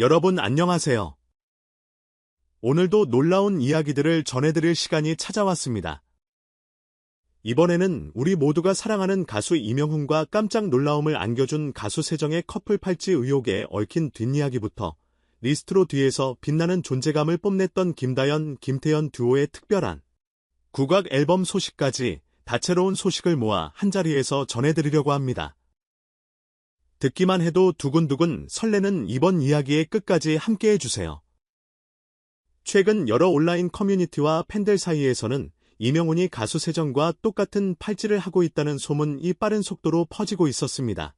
여러분 안녕하세요. 오늘도 놀라운 이야기들을 전해드릴 시간이 찾아왔습니다. 이번에는 우리 모두가 사랑하는 가수 이명훈과 깜짝 놀라움을 안겨준 가수 세정의 커플 팔찌 의혹에 얽힌 뒷이야기부터 리스트로 뒤에서 빛나는 존재감을 뽐냈던 김다연, 김태연 듀오의 특별한 국악 앨범 소식까지 다채로운 소식을 모아 한자리에서 전해드리려고 합니다. 듣기만 해도 두근두근 설레는 이번 이야기의 끝까지 함께해주세요. 최근 여러 온라인 커뮤니티와 팬들 사이에서는 이명훈이 가수 세정과 똑같은 팔찌를 하고 있다는 소문이 빠른 속도로 퍼지고 있었습니다.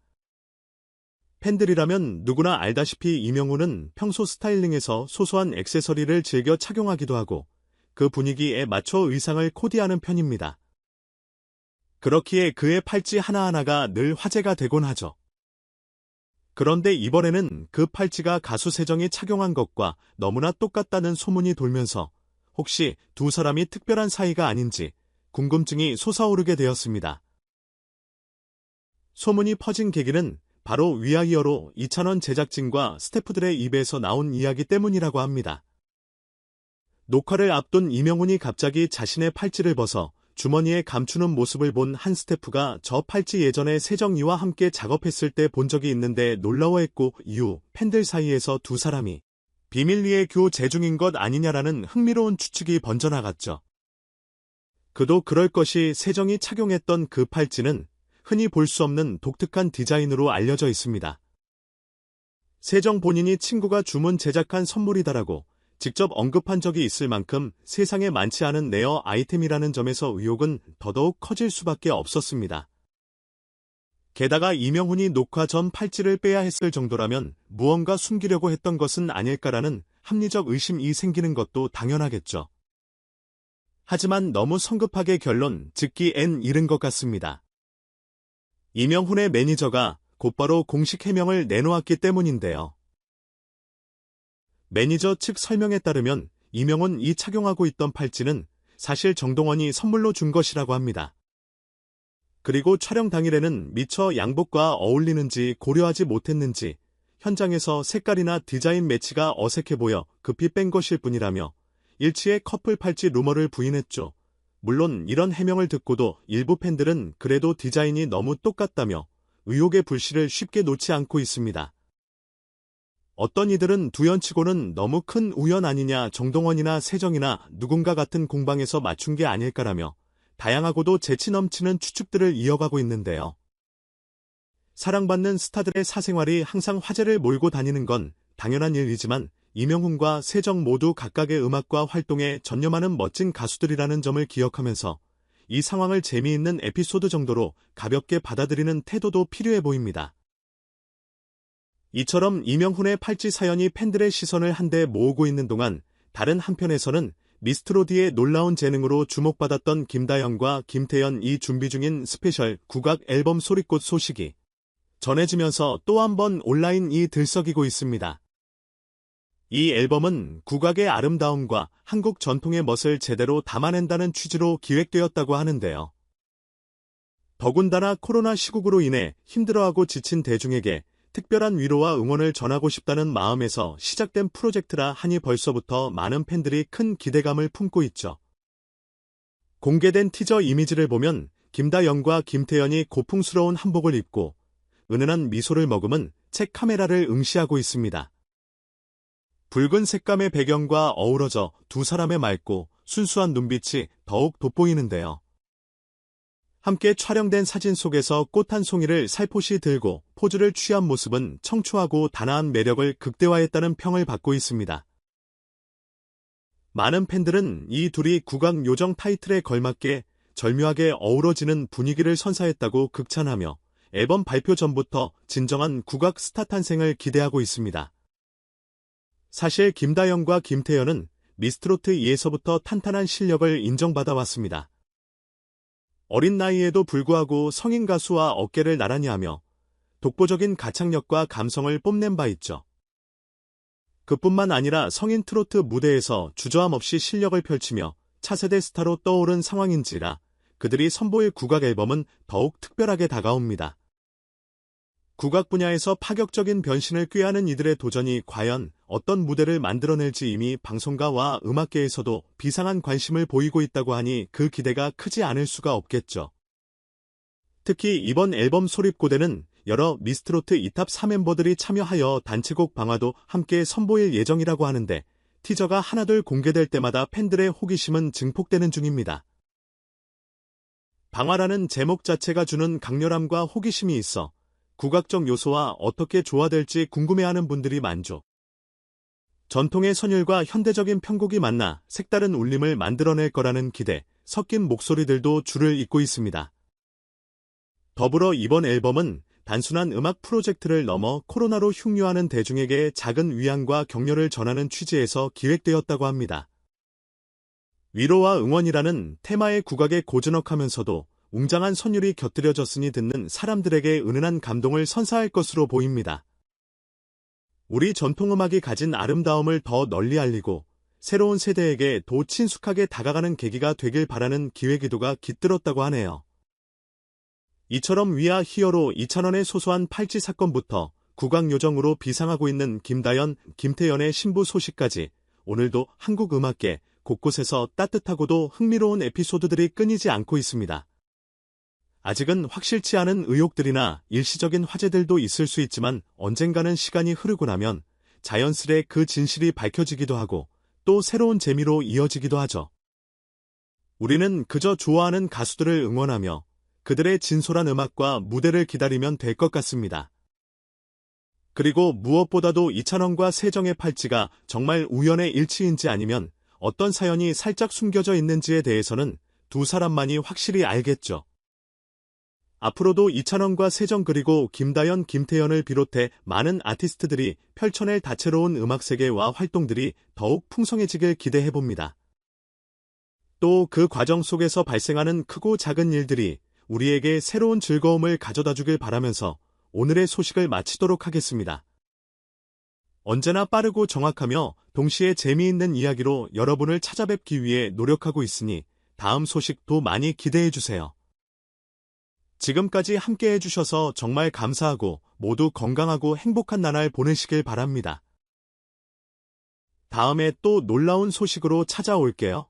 팬들이라면 누구나 알다시피 이명훈은 평소 스타일링에서 소소한 액세서리를 즐겨 착용하기도 하고 그 분위기에 맞춰 의상을 코디하는 편입니다. 그렇기에 그의 팔찌 하나하나가 늘 화제가 되곤 하죠. 그런데 이번에는 그 팔찌가 가수 세정이 착용한 것과 너무나 똑같다는 소문이 돌면서 혹시 두 사람이 특별한 사이가 아닌지 궁금증이 솟아오르게 되었습니다. 소문이 퍼진 계기는 바로 위아이어로 이찬원 제작진과 스태프들의 입에서 나온 이야기 때문이라고 합니다. 녹화를 앞둔 이명훈이 갑자기 자신의 팔찌를 벗어 주머니에 감추는 모습을 본 한 스태프가 저 팔찌 예전에 세정이와 함께 작업했을 때 본 적이 있는데 놀라워했고 이후 팬들 사이에서 두 사람이 비밀리에 교제 중인 것 아니냐라는 흥미로운 추측이 번져나갔죠. 그도 그럴 것이 세정이 착용했던 그 팔찌는 흔히 볼 수 없는 독특한 디자인으로 알려져 있습니다. 세정 본인이 친구가 주문 제작한 선물이다라고 직접 언급한 적이 있을 만큼 세상에 많지 않은 레어 아이템이라는 점에서 의혹은 더더욱 커질 수밖에 없었습니다. 게다가 이명훈이 녹화 전 팔찌를 빼야 했을 정도라면 무언가 숨기려고 했던 것은 아닐까라는 합리적 의심이 생기는 것도 당연하겠죠. 하지만 너무 성급하게 결론 짓기엔 이른 것 같습니다. 이명훈의 매니저가 곧바로 공식 해명을 내놓았기 때문인데요. 매니저 측 설명에 따르면 이명훈이 착용하고 있던 팔찌는 사실 정동원이 선물로 준 것이라고 합니다. 그리고 촬영 당일에는 미처 양복과 어울리는지 고려하지 못했는지 현장에서 색깔이나 디자인 매치가 어색해 보여 급히 뺀 것일 뿐이라며 일치의 커플 팔찌 루머를 부인했죠. 물론 이런 해명을 듣고도 일부 팬들은 그래도 디자인이 너무 똑같다며 의혹의 불씨를 쉽게 놓지 않고 있습니다. 어떤 이들은 두연치고는 너무 큰 우연 아니냐, 정동원이나 세정이나 누군가 같은 공방에서 맞춘 게 아닐까라며 다양하고도 재치 넘치는 추측들을 이어가고 있는데요. 사랑받는 스타들의 사생활이 항상 화제를 몰고 다니는 건 당연한 일이지만 이명훈과 세정 모두 각각의 음악과 활동에 전념하는 멋진 가수들이라는 점을 기억하면서 이 상황을 재미있는 에피소드 정도로 가볍게 받아들이는 태도도 필요해 보입니다. 이처럼 이명훈의 팔찌 사연이 팬들의 시선을 한데 모으고 있는 동안 다른 한편에서는 미스트로디의 놀라운 재능으로 주목받았던 김다연과 김태연이 준비 중인 스페셜 국악 앨범 소리꽃 소식이 전해지면서 또 한 번 온라인이 들썩이고 있습니다. 이 앨범은 국악의 아름다움과 한국 전통의 멋을 제대로 담아낸다는 취지로 기획되었다고 하는데요. 더군다나 코로나 시국으로 인해 힘들어하고 지친 대중에게 특별한 위로와 응원을 전하고 싶다는 마음에서 시작된 프로젝트라 하니 벌써부터 많은 팬들이 큰 기대감을 품고 있죠. 공개된 티저 이미지를 보면 김다연과 김태연이 고풍스러운 한복을 입고 은은한 미소를 머금은 책 카메라를 응시하고 있습니다. 붉은 색감의 배경과 어우러져 두 사람의 맑고 순수한 눈빛이 더욱 돋보이는데요. 함께 촬영된 사진 속에서 꽃 한 송이를 살포시 들고 포즈를 취한 모습은 청초하고 단아한 매력을 극대화했다는 평을 받고 있습니다. 많은 팬들은 이 둘이 국악 요정 타이틀에 걸맞게 절묘하게 어우러지는 분위기를 선사했다고 극찬하며 앨범 발표 전부터 진정한 국악 스타 탄생을 기대하고 있습니다. 사실 김다연과 김태연은 미스트롯 2에서부터 탄탄한 실력을 인정받아 왔습니다. 어린 나이에도 불구하고 성인 가수와 어깨를 나란히 하며 독보적인 가창력과 감성을 뽐낸 바 있죠. 그뿐만 아니라 성인 트로트 무대에서 주저함 없이 실력을 펼치며 차세대 스타로 떠오른 상황인지라 그들이 선보일 국악 앨범은 더욱 특별하게 다가옵니다. 국악 분야에서 파격적인 변신을 꾀하는 이들의 도전이 과연 어떤 무대를 만들어낼지 이미 방송가와 음악계에서도 비상한 관심을 보이고 있다고 하니 그 기대가 크지 않을 수가 없겠죠. 특히 이번 앨범 소립고대는 여러 미스트롯 2탑 4멤버들이 참여하여 단체곡 방화도 함께 선보일 예정이라고 하는데 티저가 하나둘 공개될 때마다 팬들의 호기심은 증폭되는 중입니다. 방화라는 제목 자체가 주는 강렬함과 호기심이 있어 국악적 요소와 어떻게 조화될지 궁금해하는 분들이 많죠. 전통의 선율과 현대적인 편곡이 만나 색다른 울림을 만들어낼 거라는 기대, 섞인 목소리들도 줄을 잇고 있습니다. 더불어 이번 앨범은 단순한 음악 프로젝트를 넘어 코로나로 흉유하는 대중에게 작은 위안과 격려를 전하는 취지에서 기획되었다고 합니다. 위로와 응원이라는 테마의 국악에 고즈넉하면서도 웅장한 선율이 곁들여졌으니 듣는 사람들에게 은은한 감동을 선사할 것으로 보입니다. 우리 전통음악이 가진 아름다움을 더 널리 알리고 새로운 세대에게 더 친숙하게 다가가는 계기가 되길 바라는 기획의도가 깃들었다고 하네요. 이처럼 위아 히어로 이찬원의 소소한 팔찌 사건부터 국악 요정으로 비상하고 있는 김다연, 김태연의 신부 소식까지 오늘도 한국 음악계 곳곳에서 따뜻하고도 흥미로운 에피소드들이 끊이지 않고 있습니다. 아직은 확실치 않은 의혹들이나 일시적인 화제들도 있을 수 있지만 언젠가는 시간이 흐르고 나면 자연스레 그 진실이 밝혀지기도 하고 또 새로운 재미로 이어지기도 하죠. 우리는 그저 좋아하는 가수들을 응원하며 그들의 진솔한 음악과 무대를 기다리면 될 것 같습니다. 그리고 무엇보다도 이찬원과 세정의 팔찌가 정말 우연의 일치인지 아니면 어떤 사연이 살짝 숨겨져 있는지에 대해서는 두 사람만이 확실히 알겠죠. 앞으로도 이찬원과 세정 그리고 김다연, 김태연을 비롯해 많은 아티스트들이 펼쳐낼 다채로운 음악 세계와 활동들이 더욱 풍성해지길 기대해봅니다. 또 그 과정 속에서 발생하는 크고 작은 일들이 우리에게 새로운 즐거움을 가져다 주길 바라면서 오늘의 소식을 마치도록 하겠습니다. 언제나 빠르고 정확하며 동시에 재미있는 이야기로 여러분을 찾아뵙기 위해 노력하고 있으니 다음 소식도 많이 기대해주세요. 지금까지 함께 해주셔서 정말 감사하고 모두 건강하고 행복한 나날 보내시길 바랍니다. 다음에 또 놀라운 소식으로 찾아올게요.